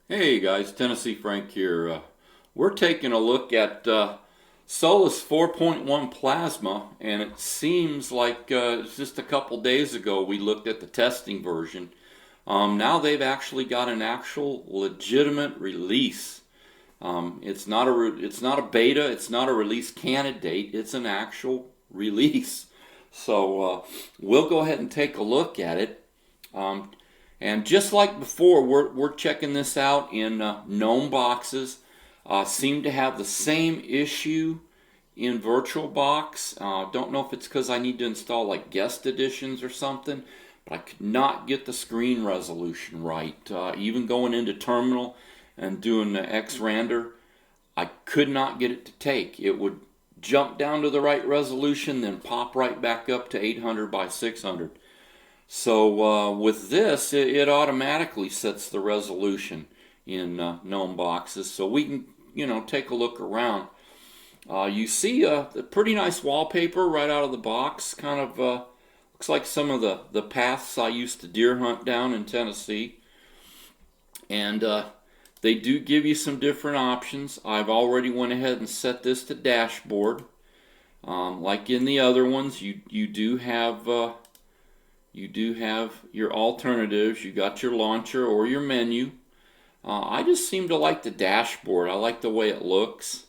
Hey guys, Tennessee Frank here. We're taking a look at Solus 4.1 plasma, and it seems like it's just a couple days ago we looked at the testing version. Now they've actually got an actual legitimate release. It's not a beta, it's not a release candidate, it's an actual release. So we'll go ahead and take a look at it. Um, and just like before, we're checking this out in GNOME boxes. Seem to have the same issue in VirtualBox. Don't know if it's because I need to install like guest editions or something, but I could not get the screen resolution right. Even going into terminal and doing the X-Render, I could not get it to take. It would jump down to the right resolution, then pop right back up to 800 by 600. So with this, it automatically sets the resolution in GNOME boxes, so we can, take a look around. You see a pretty nice wallpaper right out of the box. Kind of looks like some of the paths I used to deer hunt down in Tennessee. And they do give you some different options. I've already went ahead and set this to dashboard. Like in the other ones, you do have your alternatives. You got your launcher or your menu. I just seem to like the dashboard. I like the way it looks.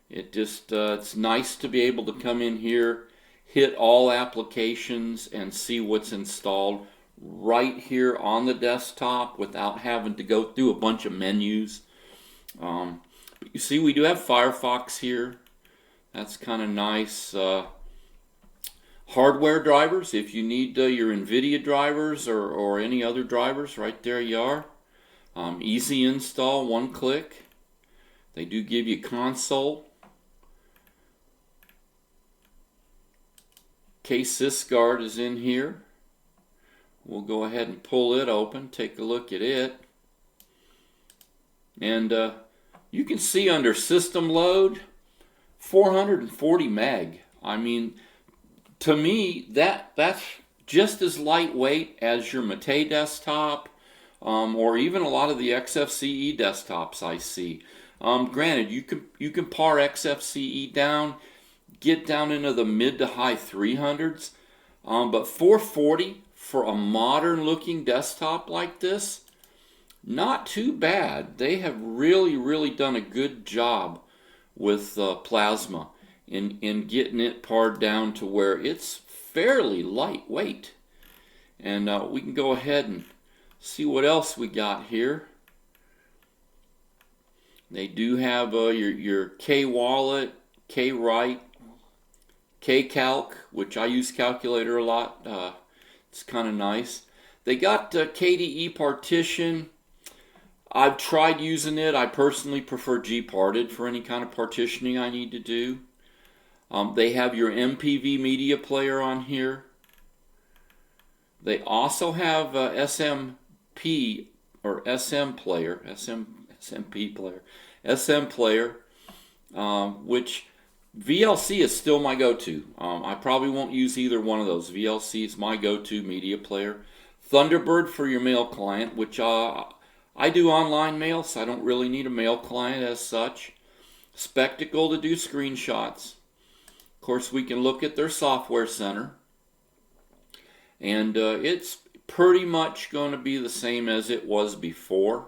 It's nice to be able to come in here, hit all applications, and see what's installed right here on the desktop without having to go through a bunch of menus. But you see, we do have Firefox here. That's kind of nice. Hardware drivers, if you need your NVIDIA drivers or any other drivers, right there you are. Easy install, one click. They do give you console. KSysGuard is in here. We'll go ahead and pull it open, take a look at it. And you can see under system load, 440 meg. I mean, to me, that's just as lightweight as your Mate desktop, or even a lot of the XFCE desktops I see. Granted, you can par XFCE down, get down into the mid to high 300s, but 440 for a modern looking desktop like this, not too bad. They have really done a good job with Plasma in getting it pared down to where it's fairly lightweight. And we can go ahead and see what else we got here. They do have your K-Wallet, K-Write, K-Calc, which I use Calculator a lot. It's kind of nice. They got KDE partition. I've tried using it. I personally prefer Gparted for any kind of partitioning I need to do. They have your MPV media player on here. They also have SMP or SM player, SMP player, SM player, which VLC is still my go-to. I probably won't use either one of those. VLC is my go-to media player. Thunderbird for your mail client, which I do online mail, so I don't really need a mail client as such. Spectacle to do screenshots. Of course, we can look at their software center. And it's pretty much going to be the same as it was before.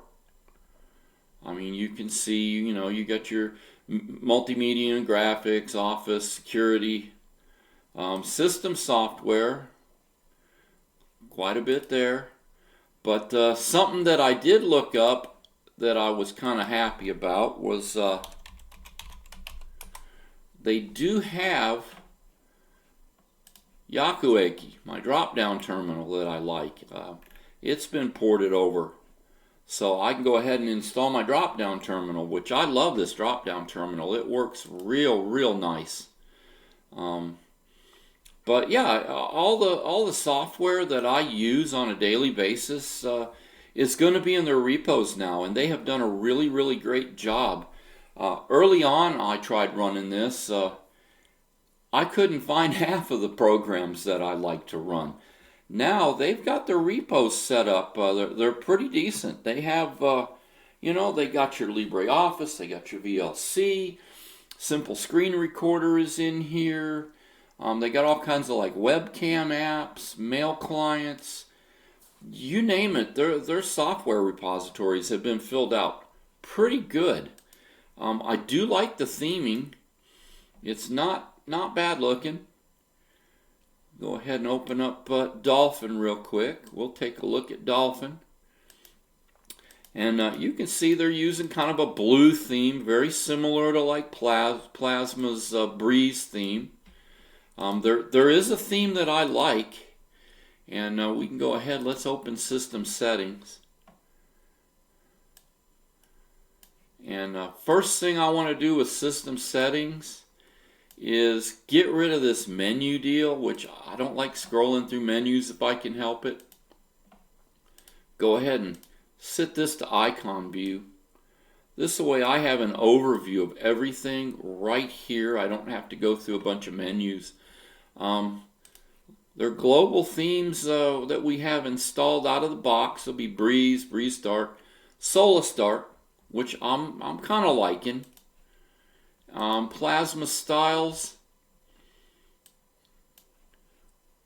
I mean, you can see, you got your multimedia and graphics, office, security, system software, quite a bit there. But something that I did look up that I was kind of happy about was they do have Yakueki, my drop-down terminal that I like. It's been ported over, so I can go ahead and install my drop-down terminal, which I love this drop-down terminal. It works real nice. But yeah, all the software that I use on a daily basis is going to be in their repos now, and they have done a really great job. Early on, I tried running this. I couldn't find half of the programs that I like to run. Now they've got their repos set up. They're pretty decent. They have You know, they got your LibreOffice, they got your VLC, Simple Screen Recorder is in here. They got all kinds of like webcam apps, mail clients, you name it. Their software repositories have been filled out pretty good. I do like the theming. It's not bad looking. Go ahead and open up Dolphin real quick. We'll take a look at Dolphin. And you can see they're using kind of a blue theme, very similar to like Plasma's Breeze theme. There is a theme that I like, and we can go ahead. Let's open System Settings. And first thing I want to do with System Settings is get rid of this menu deal, which I don't like scrolling through menus if I can help it. Go ahead and set this to icon view. This way I have an overview of everything right here. I don't have to go through a bunch of menus. Their global themes that we have installed out of the box will be Breeze, Breeze Dark, Solus Dark, which I'm kind of liking. Plasma Styles,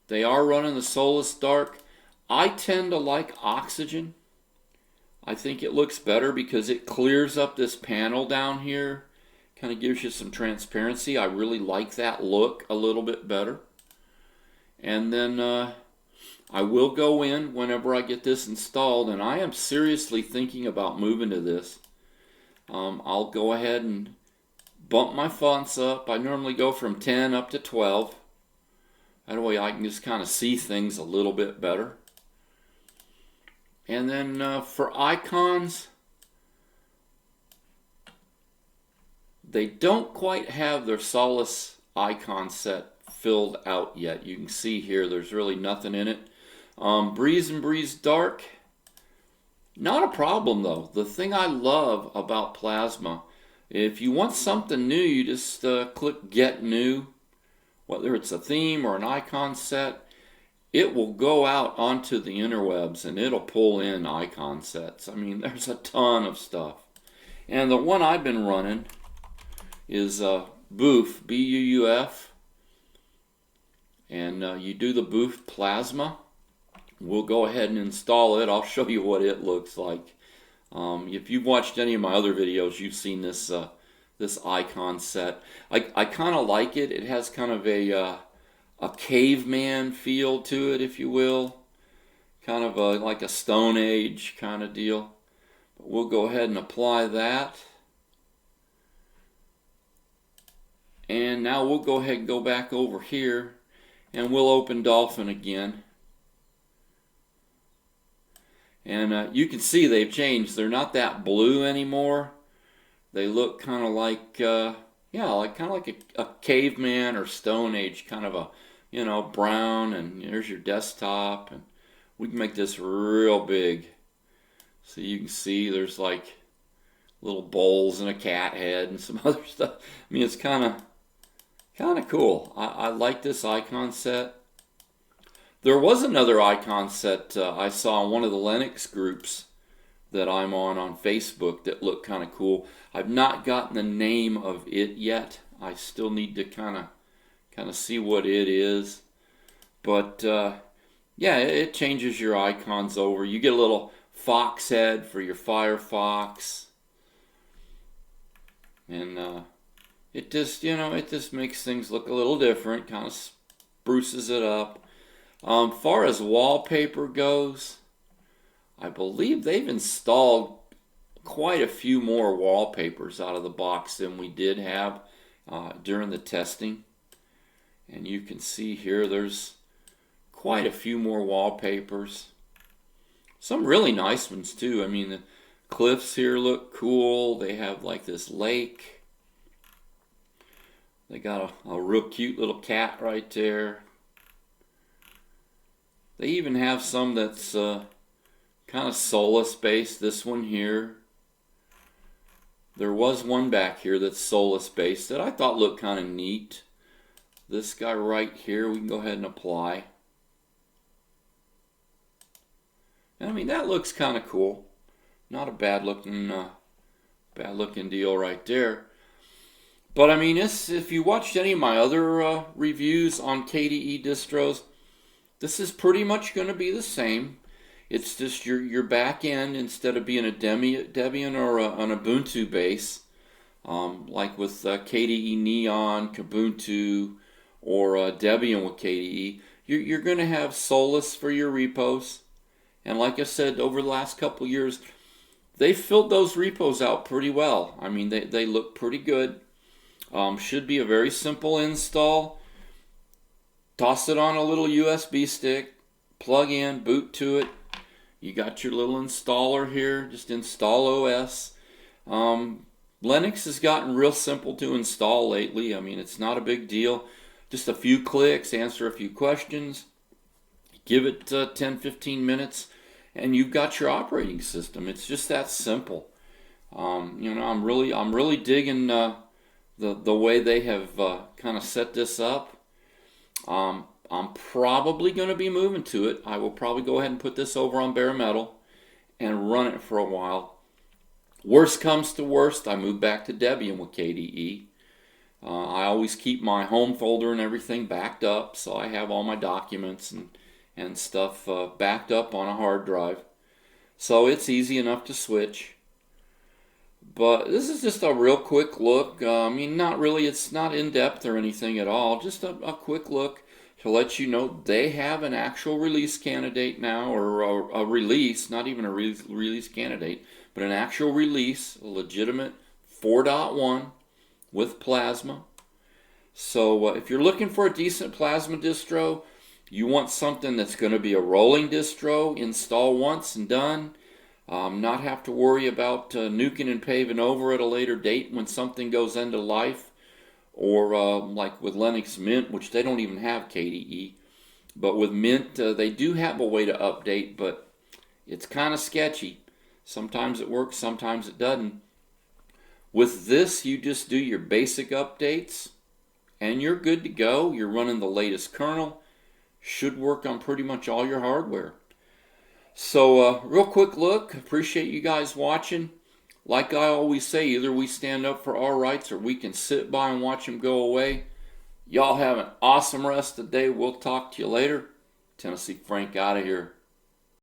they are running the Solus Dark. I tend to like Oxygen. I think it looks better because it clears up this panel down here. Kind of gives you some transparency. I really like that look a little bit better. And then I will go in whenever I get this installed, and I am seriously thinking about moving to this. I'll go ahead and bump my fonts up. I normally go from 10 up to 12. That way I can just kind of see things a little bit better. And then for icons, they don't quite have their Solus icon set filled out yet. You can see here there's really nothing in it. Breeze and Breeze Dark, not a problem though. The thing I love about Plasma, if you want something new, you just click Get New. Whether it's a theme or an icon set, it will go out onto the interwebs and it'll pull in icon sets. I mean, there's a ton of stuff. And the one I've been running is Boof, B-U-U-F. And you do the Boof Plasma. We'll go ahead and install it. I'll show you what it looks like. If you've watched any of my other videos, you've seen this this icon set. I kind of like it. It has kind of a caveman feel to it, if you will. Kind of like a Stone Age kind of deal. But we'll go ahead and apply that. And now we'll go ahead and go back over here and we'll open Dolphin again. And you can see they've changed. They're not that blue anymore. They look kind of like, a caveman or Stone Age, kind of a, you know, brown. And there's your desktop. And we can make this real big. So you can see there's like little bowls and a cat head and some other stuff. I mean, it's kind of cool. I like this icon set. There was another icon set I saw in one of the Linux groups that I'm on Facebook that looked kind of cool. I've not gotten the name of it yet. I still need to kind of see what it is. But yeah, it changes your icons over. You get a little fox head for your Firefox. And it just makes things look a little different, kind of spruces it up. Far as wallpaper goes, I believe they've installed quite a few more wallpapers out of the box than we did have during the testing. And you can see here there's quite a few more wallpapers. Some really nice ones too. I mean, the cliffs here look cool. They have like this lake. They got a real cute little cat right there. They even have some that's kind of Solus based. This one here. There was one back here that's Solus based that I thought looked kind of neat. This guy right here, we can go ahead and apply. And I mean, that looks kind of cool. not a bad looking deal right there. But I mean, if you watched any of my other reviews on KDE distros, this is pretty much going to be the same. It's just your back end, instead of being a Debian or an Ubuntu base, like with KDE Neon, Kubuntu, or Debian with KDE, you're going to have Solus for your repos. And like I said, over the last couple of years, they filled those repos out pretty well. I mean, they look pretty good. Should be a very simple install. Toss it on a little USB stick, plug in, boot to it. You got your little installer here, just install OS. Linux has gotten real simple to install lately. I mean, it's not a big deal. Just a few clicks, answer a few questions, give it 10-15 minutes, and you've got your operating system. It's just that simple. I'm really digging the way they have kind of set this up. I'm probably going to be moving to it. I will probably go ahead and put this over on bare metal and run it for a while. Worst comes to worst, I move back to Debian with KDE. I always keep my home folder and everything backed up, so I have all my documents and stuff backed up on a hard drive. So it's easy enough to switch. But this is just a real quick look. I mean, not really, it's not in-depth or anything at all. Just a quick look to let you know they have an actual release candidate now, or a release, not even a release candidate, but an actual release, a legitimate 4.1 with Plasma. So if you're looking for a decent Plasma distro, you want something that's going to be a rolling distro, install once and done, not have to worry about nuking and paving over at a later date when something goes end of life, or like with Linux Mint, which they don't even have KDE. But with Mint, they do have a way to update, but it's kind of sketchy. Sometimes it works, sometimes it doesn't. With this, you just do your basic updates, and you're good to go. You're running the latest kernel. Should work on pretty much all your hardware. So, real quick look. Appreciate you guys watching. Like I always say, either we stand up for our rights or we can sit by and watch them go away. Y'all have an awesome rest of the day. We'll talk to you later. Tennessee Frank out of here.